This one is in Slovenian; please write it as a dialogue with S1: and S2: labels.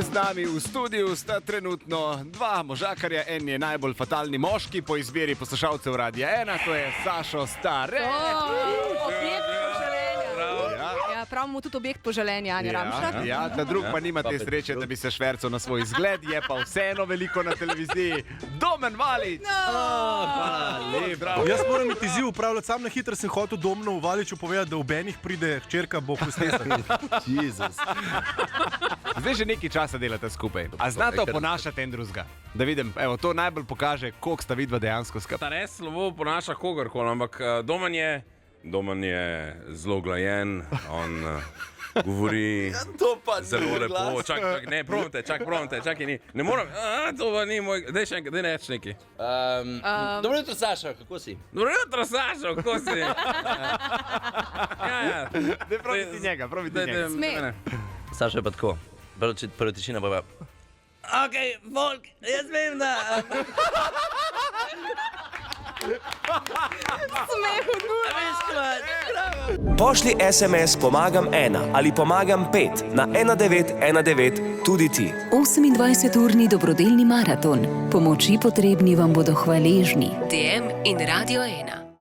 S1: z nami v studiu sta trenutno dva možakarja. En je najbolj fatalni moški po izbiri poslušalcev Radia 1, to je Sašo Stare.
S2: Objekt poželenja. Ja, prav mu tudi objekt poželenja, Anja Ramšar.
S1: Ja, ta drug pa nima te sreče, da bi se švercal na svoj izgled, je pa vseeno veliko na televiziji. Domen Valič!
S3: Jaz moram iti izziv upravljati, sam na hitro sem hotel Domnu Valiču povedati, da v Benih pride hčerka bo hostesa. Jezus.
S1: Zdaj že nekaj časa delate skupaj. A znate oponašati en drugega? Da vidim, evo, to najbolj pokaže, koliko sta vidva dejansko skupaj.
S4: Ta res slovo ponaša kogarkoli, ampak Domen je zelo glajen, on govori zelo lepo. Čakaj, ne, probajte, čakaj, ni. Ne moram, to pa ni moj, daj še enkrat, daj ne reči neki.
S5: Dobro jutro, Saša, kako si?
S4: Dobro jutro, Sašo, kako si? Ja.
S1: Daj, probajte njega.
S2: Smej.
S5: Saša je pa tako, prva tišina pa ok, Volk, jaz vem, da...
S6: Pošlji SMS Pomagam 1 ali Pomagam 5 na 1919 tudi ti.
S7: 28-urni dobrodelni maraton. Pomoči potrebni vam bodo hvaležni. DM in Radio 1.